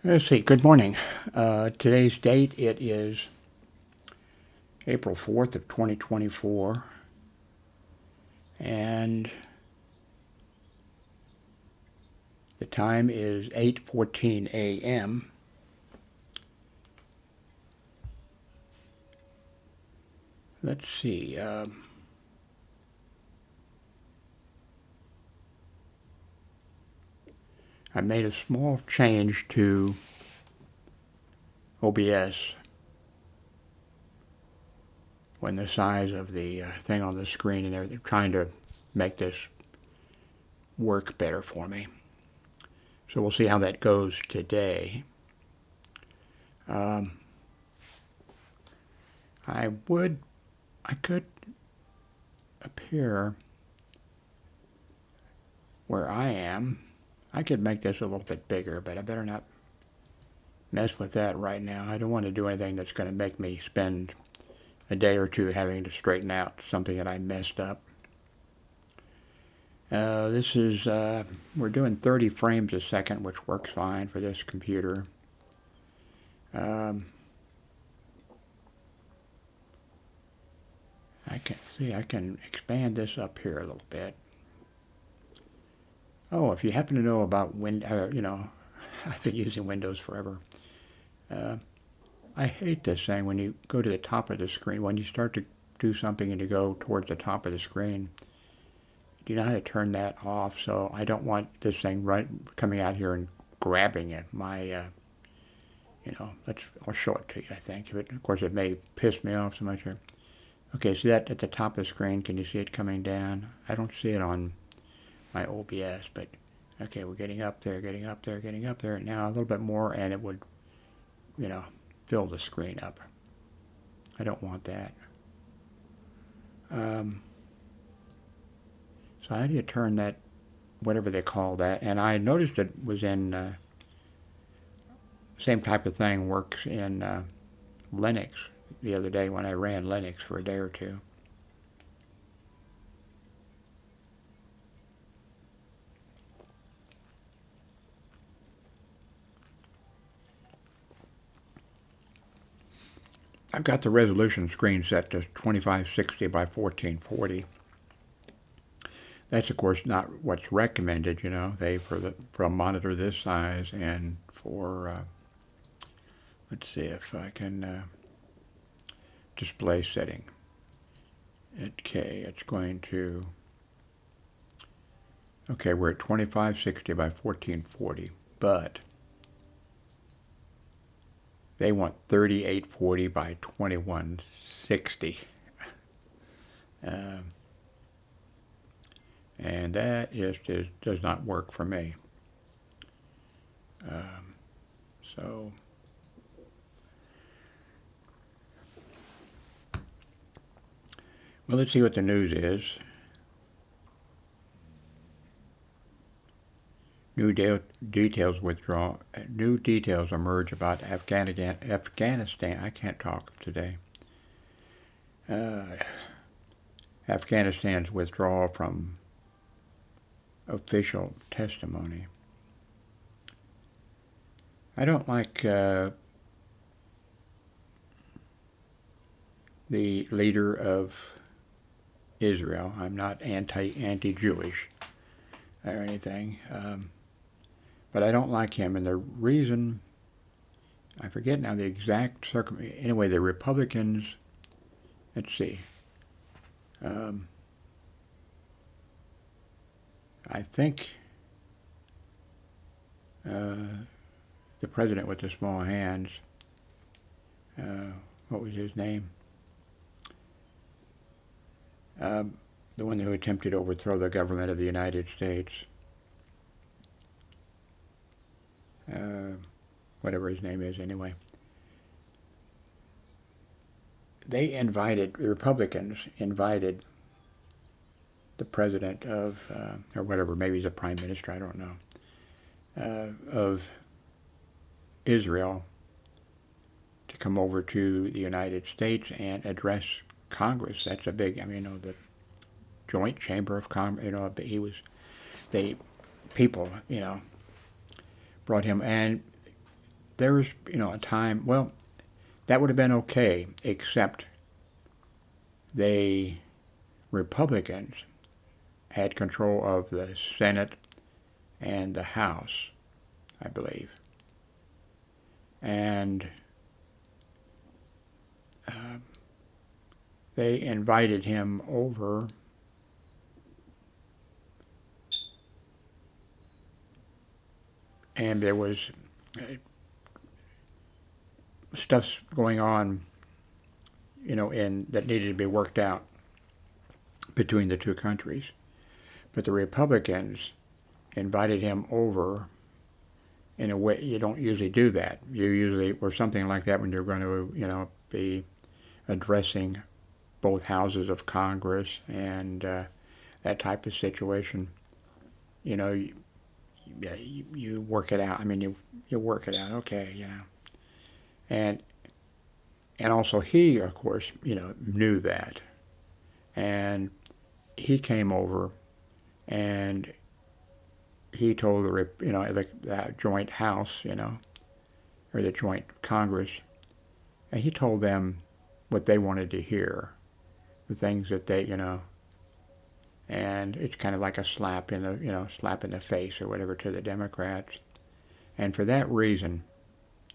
Let's see, good morning. Today's date, it is April 4th of 2024, and the time is 8:14 a.m. Let's see, I made a small change to OBS when the size of the thing on the screen and everything, trying to make this work better for me. So we'll see how that goes today. I could appear where I am. I could make this a little bit bigger, but I better not mess with that right now. I don't want to do anything that's going to make me spend a day or two having to straighten out something that I messed up. We're doing 30 frames a second, which works fine for this computer. I can expand this up here a little bit. Oh, if you happen to know about I've been using Windows forever. I hate this thing when you go to the top of the screen. When you start to do something and you go towards the top of the screen, you know how to turn that off. So I don't want this thing coming out here and grabbing it. I'll show it to you, I think. Of course, it may piss me off so much here. Okay, see that at the top of the screen? Can you see it coming down? I don't see it on my OBS, but okay, we're getting up there, getting up there, getting up there. Now a little bit more, and it would, fill the screen up. I don't want that. So how do you turn that, whatever they call that? And I noticed it was in, same type of thing works in Linux the other day when I ran Linux for a day or two. I've got the resolution screen set to 2560 by 1440. That's of course not what's recommended, for a monitor this size and for let's see if I can display setting. Okay, it's going to. Okay, we're at 2560 by 1440, but they want 3840 by 2160. And that just does not work for me. So well, let's see what the news is. New details emerge about Afghanistan. I can't talk today. Afghanistan's withdrawal from official testimony. I don't like the leader of Israel. I'm not anti-Jewish or anything, but I don't like him. And the reason, I forget now the exact circumstance. Anyway, the Republicans. Let's see. I think the president with the small hands. What was his name? The one who attempted to overthrow the government of the United States. Whatever his name is, anyway. The Republicans invited the president of, or whatever, maybe he's a prime minister, I don't know, of Israel to come over to the United States and address Congress. That's a big, the Joint Chamber of Congress, the people, brought him, and there was, a time, well, that would have been okay, except Republicans had control of the Senate and the House, I believe. And they invited him over and there was stuff going on, that needed to be worked out between the two countries. But the Republicans invited him over in a way you don't usually do that. You usually, or something like that, when you're going to, be addressing both houses of Congress and that type of situation. You work it out. I mean, you work it out. Okay, and also he, of course, knew that, and he came over, and he told the joint House, or the joint Congress, and he told them what they wanted to hear, the things that they, and it's kind of like a slap in the face or whatever to the Democrats, and for that reason,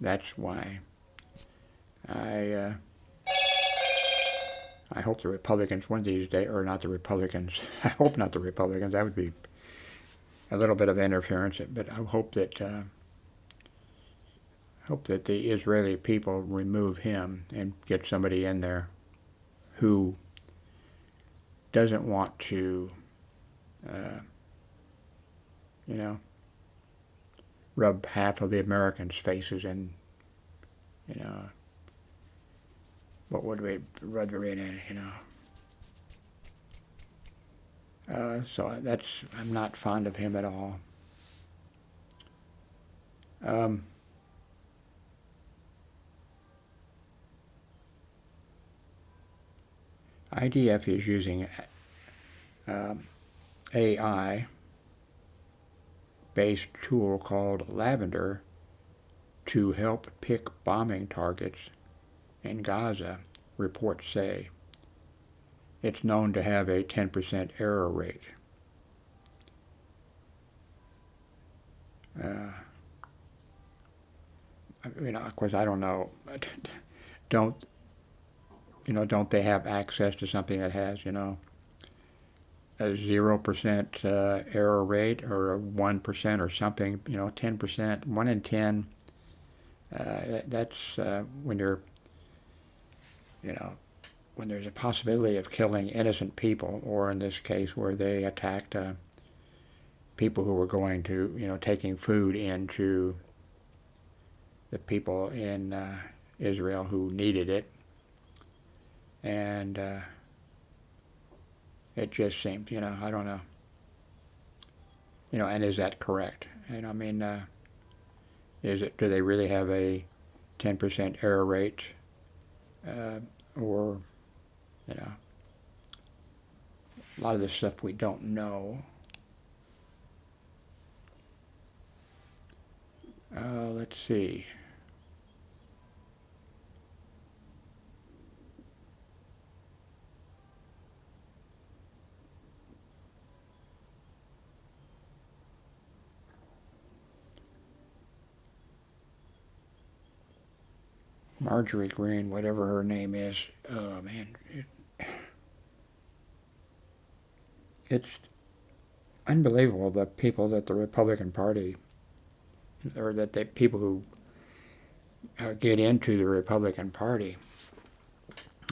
that's why I hope the Republicans one of these days, or not the Republicans. I hope not the Republicans. That would be a little bit of interference. But I hope that the Israeli people remove him and get somebody in there who doesn't want to, rub half of the Americans' faces in, what would we rather in, so I'm not fond of him at all. IDF is using AI-based tool called Lavender to help pick bombing targets in Gaza, reports say. It's known to have a 10% error rate. Of course, I don't know. Don't they have access to something that has, a 0% error rate or a 1% or something, 10%, 1 in 10. That's when you're, when there's a possibility of killing innocent people, or in this case where they attacked people who were going to, taking food into the people in Israel who needed it. And it just seems, I don't know. And is that correct? And I mean, do they really have a 10% error rate? Or, a lot of this stuff we don't know. Let's see. Marjorie Greene, whatever her name is, oh man, it's unbelievable the people that the Republican Party, or that the people who get into the Republican Party.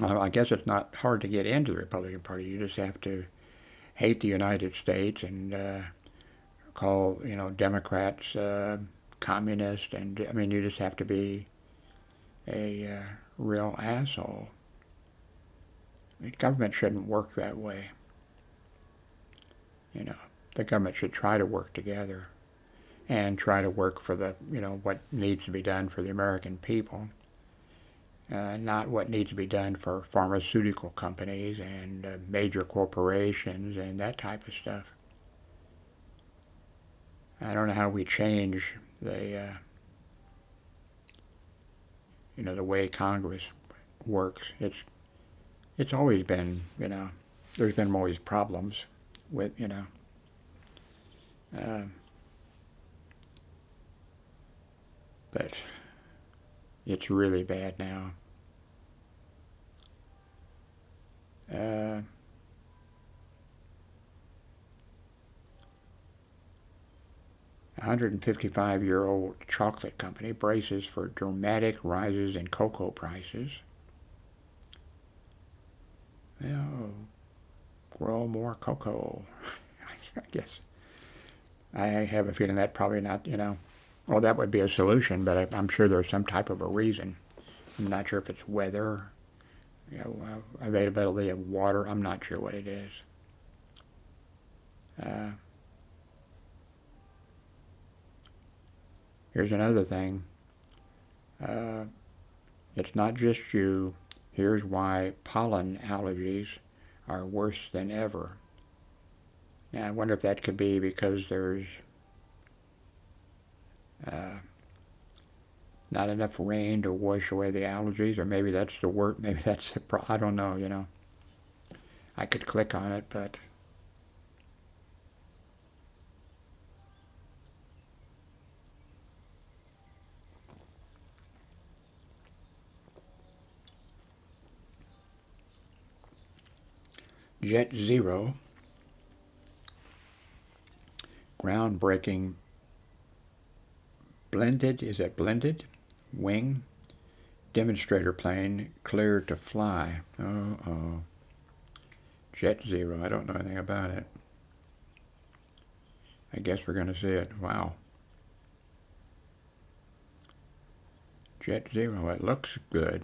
I guess it's not hard to get into the Republican Party. You just have to hate the United States and call, Democrats communist, and I mean, you just have to be a real asshole. The government shouldn't work that way. The government should try to work together and try to work for the, what needs to be done for the American people, not what needs to be done for pharmaceutical companies and major corporations and that type of stuff. I don't know how we change the the way Congress works. It's always been, there's been always problems with, but it's really bad now. 155-year-old chocolate company braces for dramatic rises in cocoa prices. Well, grow more cocoa, I guess. I have a feeling that probably not, well, that would be a solution, but I'm sure there's some type of a reason. I'm not sure if it's weather, availability of water. I'm not sure what it is. Here's another thing. It's not just you. Here's why pollen allergies are worse than ever. Now, I wonder if that could be because there's not enough rain to wash away the allergies, or maybe that's the work. Maybe that's the I don't know. I could click on it, but Jet Zero, groundbreaking blended wing demonstrator plane cleared to fly. Oh. Jet Zero, I don't know anything about it. I guess we're going to see it. Wow. Jet Zero, it looks good.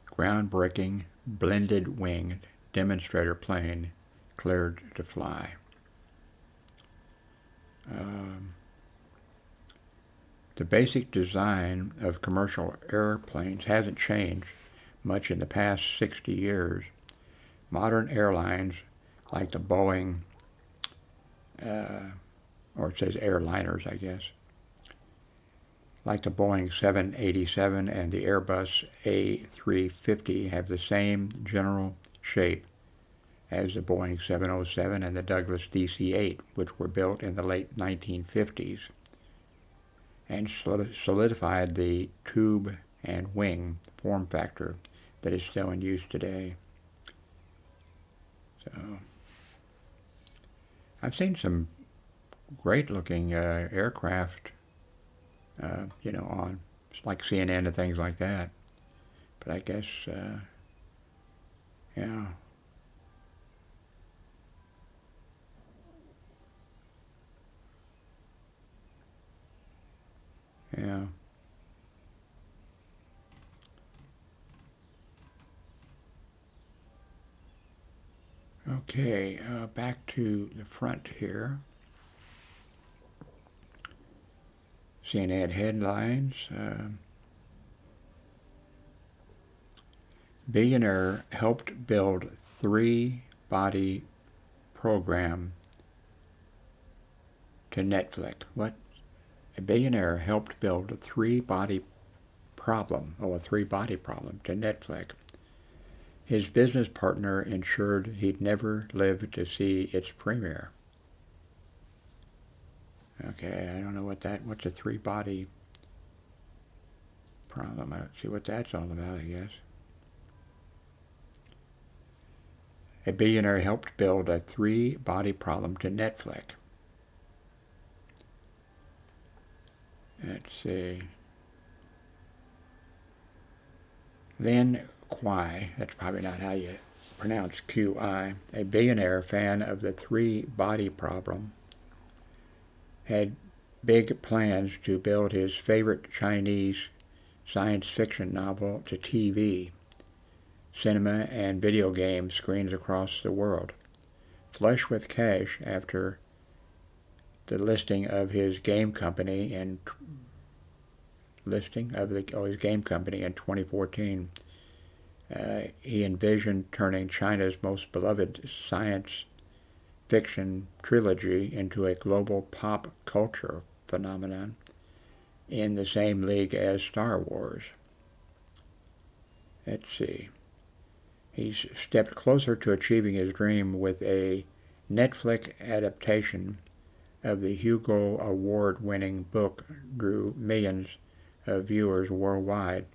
Groundbreaking blended wing demonstrator plane cleared to fly. The basic design of commercial airplanes hasn't changed much in the past 60 years. Modern airlines, like the Boeing, or it says airliners, I guess, like the Boeing 787 and the Airbus A350 have the same general shape as the Boeing 707 and the Douglas DC-8, which were built in the late 1950s, and solidified the tube and wing form factor that is still in use today. So, I've seen some great-looking aircraft, on like CNN and things like that. But I guess, yeah. Yeah. Okay, back to the front here. CNN headlines. Billionaire helped build 3-body program to Netflix. What? A billionaire helped build a 3-body problem to Netflix. His business partner ensured he'd never live to see its premiere. Okay, I don't know what's a 3-body problem. Let's see what that's all about, I guess. A billionaire helped build a 3-body problem to Netflix. Let's see. Lin Kuai, that's probably not how you pronounce QI, a billionaire fan of the 3-body problem, had big plans to build his favorite Chinese science fiction novel to TV, cinema, and video game screens across the world. Flush with cash after the listing of his game company in 2014, he envisioned turning China's most beloved science fiction trilogy into a global pop culture phenomenon in the same league as Star Wars. let's see. He's stepped closer to achieving his dream with a Netflix adaptation of the Hugo Award-winning book drew millions of viewers worldwide,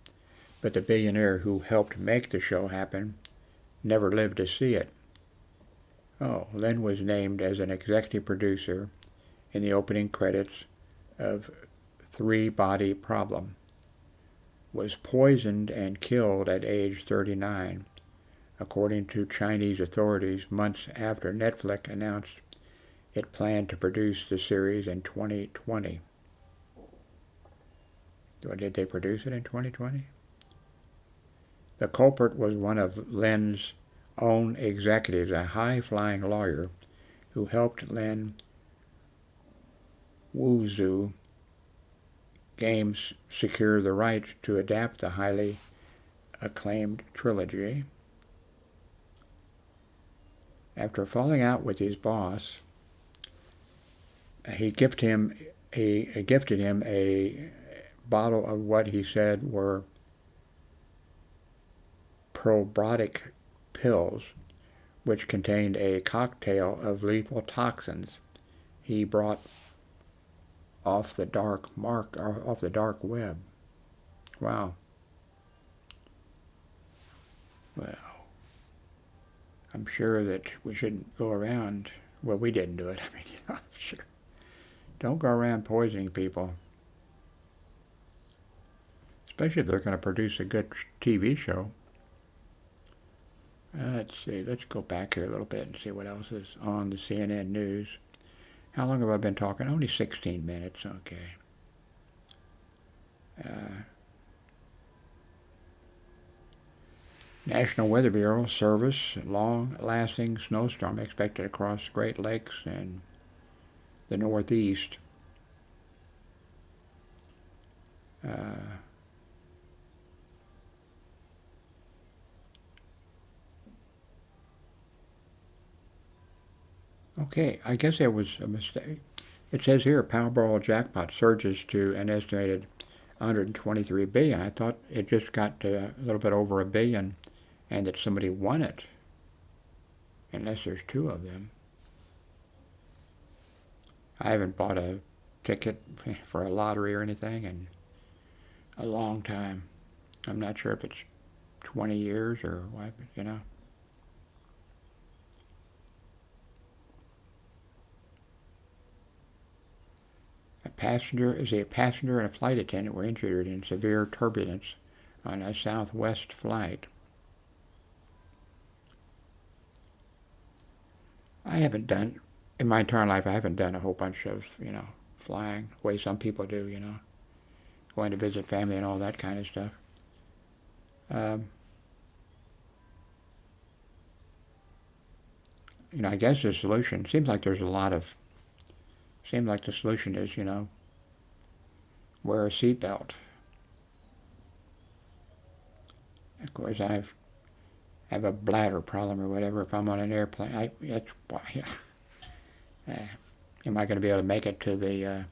but the billionaire who helped make the show happen never lived to see it. Oh, Lynn was named as an executive producer in the opening credits of Three Body Problem, was poisoned and killed at age 39, according to Chinese authorities months after Netflix announced it planned to produce the series in 2020. Did they produce it in 2020? The culprit was one of Lynn's own executives, a high-flying lawyer who helped Lynn Wuzhou Games secure the right to adapt the highly acclaimed trilogy. After falling out with his boss, he gifted him a bottle of what he said were probiotic pills, which contained a cocktail of lethal toxins he brought off the dark web. Wow. Well, I'm sure that we shouldn't go around. Well, we didn't do it. I mean, I'm sure. Don't go around poisoning people, especially if they're going to produce a good TV show. Let's see. Let's go back here a little bit and see what else is on the CNN news. How long have I been talking? Only 16 minutes. Okay. National Weather Bureau service, long-lasting snowstorm expected across Great Lakes and the Northeast. Okay, I guess there was a mistake. It says here Powerball jackpot surges to an estimated 123 billion. I thought it just got to a little bit over $1 billion and that somebody won it, unless there's two of them. I haven't bought a ticket for a lottery or anything in a long time. I'm not sure if it's 20 years or what, you know. A passenger and a flight attendant were injured in severe turbulence on a Southwest flight. In my entire life, I haven't done a whole bunch of, flying, the way some people do, going to visit family and all that kind of stuff. I guess the solution, seems like the solution is, wear a seatbelt. Of course, I have a bladder problem or whatever. If I'm on an airplane, that's why. Am I going to be able to make it to the,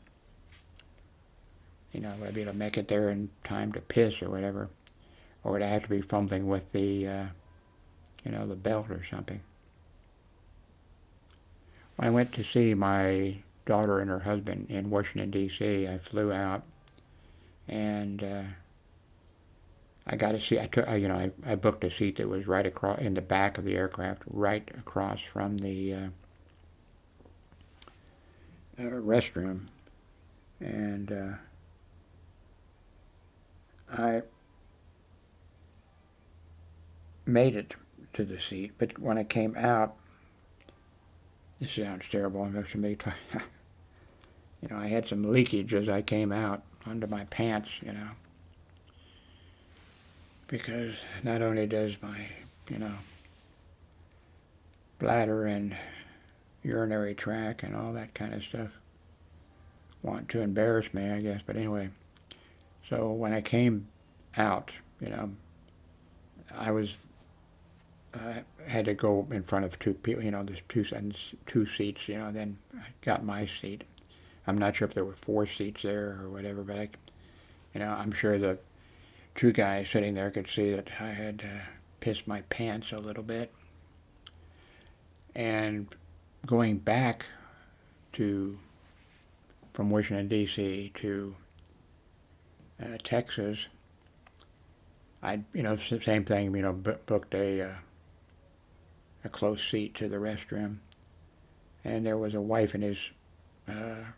would I be able to make it there in time to piss or whatever? Or would I have to be fumbling with the, the belt or something? When I went to see my daughter and her husband in Washington, D.C., I flew out, and I got a seat. I booked a seat that was right across in the back of the aircraft, right across from the restroom, and I made it to the seat. But when I came out, this sounds terrible. I had some leakage as I came out under my pants, because not only does my, bladder and urinary tract and all that kind of stuff want to embarrass me, I guess. But anyway, so when I came out, I was had to go in front of two people, there's two seats, then I got my seat. I'm not sure if there were 4 seats there or whatever, but I'm sure the two guys sitting there could see that I had pissed my pants a little bit. And going back from Washington, D.C. to Texas, I, same thing, booked a close seat to the restroom. And there was a wife and her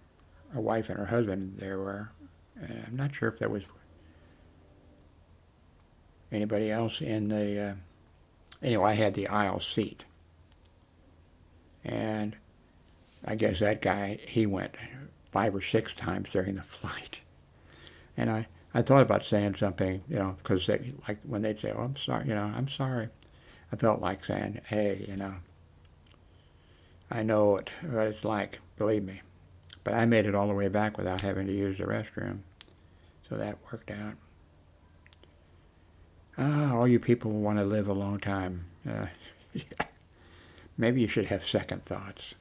husband there were. I'm not sure if there was anybody else in the, anyway, I had the aisle seat. And I guess that guy, he went 5 or 6 times during the flight. And I thought about saying something, because like when they'd say, "Oh, I'm sorry," "I'm sorry." I felt like saying, "Hey, I know what it's like, believe me." But I made it all the way back without having to use the restroom. So that worked out. All you people want to live a long time. Maybe you should have second thoughts.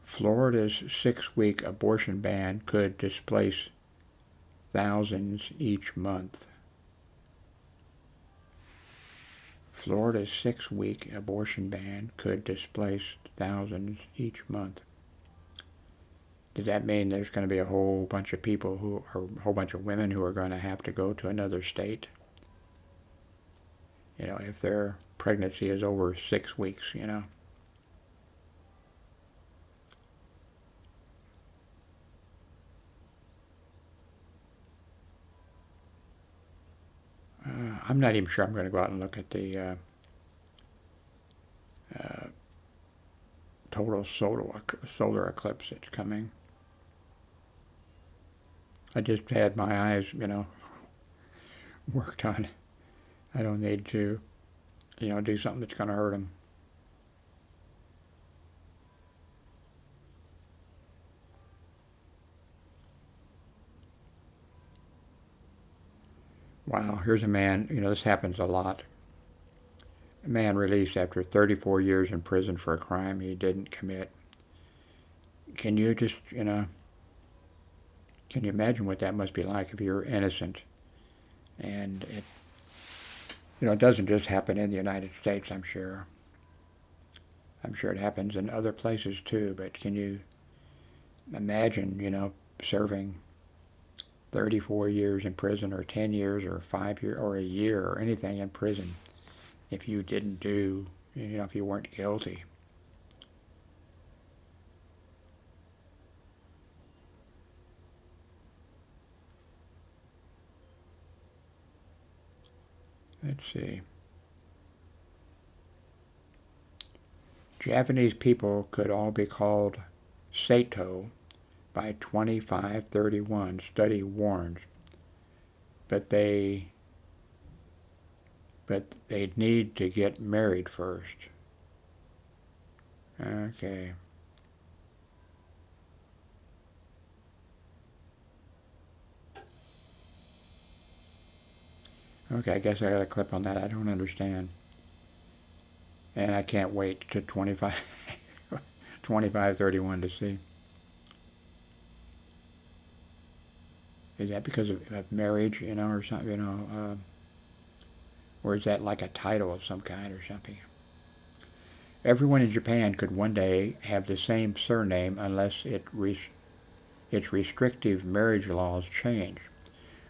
Florida's 6-week abortion ban could displace thousands each month. Florida's 6-week abortion ban could displace thousands each month. Does that mean there's going to be a whole bunch of people a whole bunch of women who are going to have to go to another state? If their pregnancy is over 6 weeks, I'm not even sure I'm going to go out and look at the total solar eclipse that's coming. I just had my eyes, worked on. I don't need to, do something that's going to hurt them. Wow, here's a man, this happens a lot. A man released after 34 years in prison for a crime he didn't commit. Can you just, can you imagine what that must be like if you're innocent? And it doesn't just happen in the United States, I'm sure. I'm sure it happens in other places too, but can you imagine, serving 34 years in prison or 10 years or 5 years or a year or anything in prison if you didn't do, if you weren't guilty? Let's see. Japanese people could all be called Sato by 2531, study warns. But they'd need to get married first. Okay. Okay, I guess I got a clip on that. I don't understand. And I can't wait to 2531 to see. Is that because of marriage, or something, or is that like a title of some kind or something? Everyone in Japan could one day have the same surname unless its restrictive marriage laws change,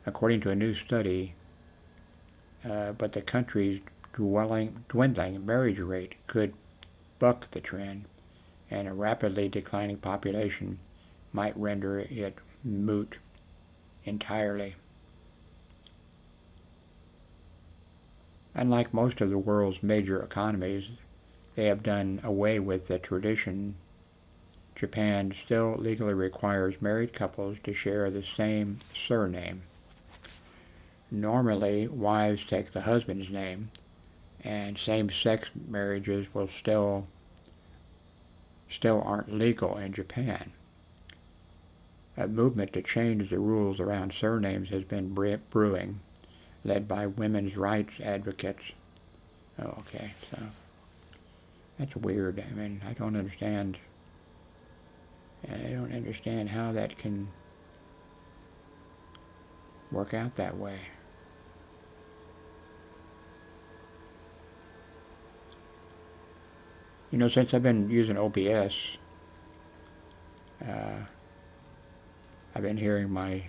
according to a new study. But the country's dwindling marriage rate could buck the trend, and a rapidly declining population might render it moot entirely. Unlike most of the world's major economies, they have done away with the tradition. Japan still legally requires married couples to share the same surname. Normally, wives take the husband's name, and same-sex marriages will still aren't legal in Japan. A movement to change the rules around surnames has been brewing, led by women's rights advocates. Oh, okay, so that's weird. I mean, I don't understand. And I don't understand how that can work out that way. You know, since I've been using OBS, I've been hearing my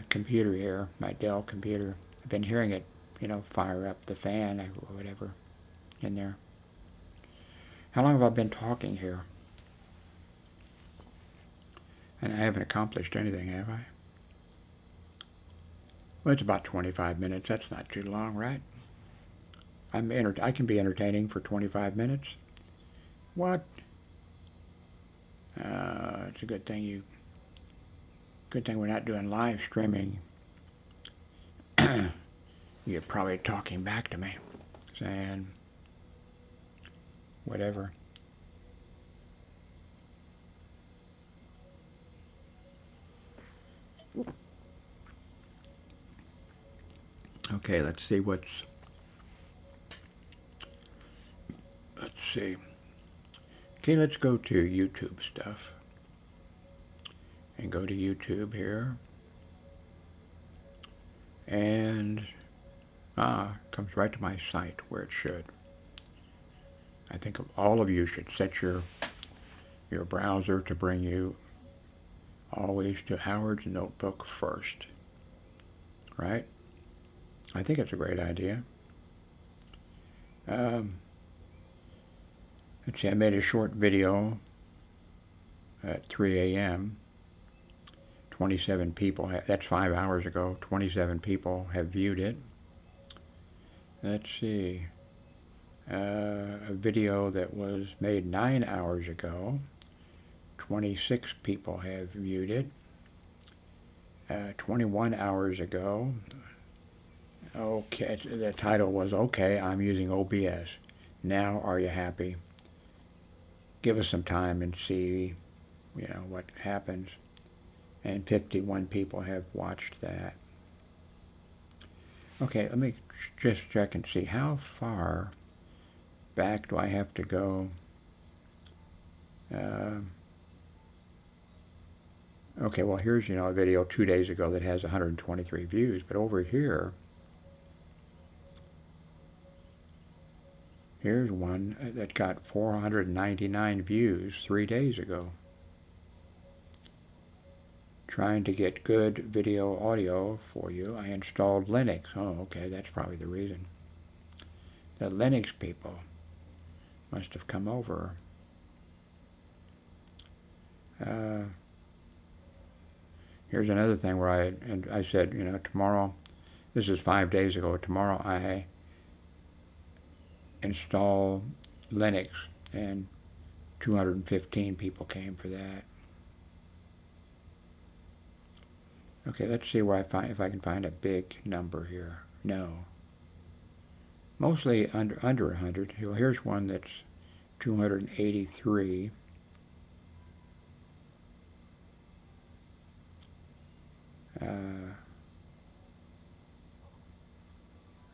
computer here, my Dell computer. I've been hearing it, you know, fire up the fan or whatever in there. How long have I been talking here? And I haven't accomplished anything, have I? Well, it's about 25 minutes. That's not too long, right? I can be entertaining for 25 minutes. What? It's a good thing we're not doing live streaming. You're probably talking back to me, saying whatever. Okay, let's see. Okay, let's go to YouTube stuff. And go to YouTube here. And comes right to my site where it should. I think all of you should set your browser to bring you always to Howard's Notebook first. Right? I think it's a great idea. Let's see, I made a short video at 3 a.m. 27 people, that's 5 hours ago, 27 people have viewed it. Let's see, a video that was made 9 hours ago, 26 people have viewed it. 21 hours ago, okay, the title was, "Okay, I'm using OBS. Now, are you happy?" Give us some time and see, you know, what happens. And 51 people have watched that. Okay, let me just check and see how far back do I have to go. Okay, well, here's, you know, a video 2 days ago that has 123 views, but over here, here's one that got 499 views 3 days ago. Trying to get good video audio for you. I installed Linux. Oh, okay, that's probably the reason. The Linux people must have come over. Here's another thing where I said, you know, tomorrow, this is 5 days ago, tomorrow I install Linux, and 215 people came for that. Okay, let's see where if I can find a big number here. No. Mostly under 100. Well, here's one that's 283.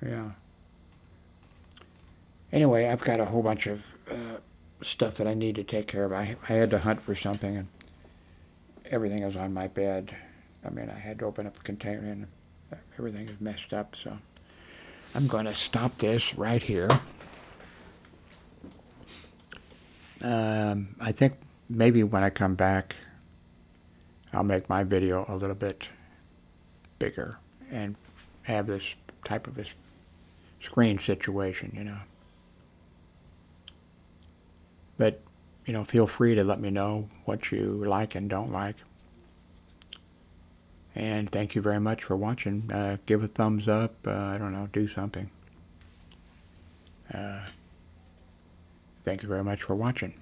Yeah. Anyway, I've got a whole bunch of stuff that I need to take care of. I had to hunt for something, and everything is on my bed. I mean, I had to open up a container, and everything is messed up, so I'm going to stop this right here. I think maybe when I come back, I'll make my video a little bit bigger and have this type of a screen situation, you know. But, you know, feel free to let me know what you like and don't like. And thank you very much for watching. Give a thumbs up. I don't know, do something. Thank you very much for watching.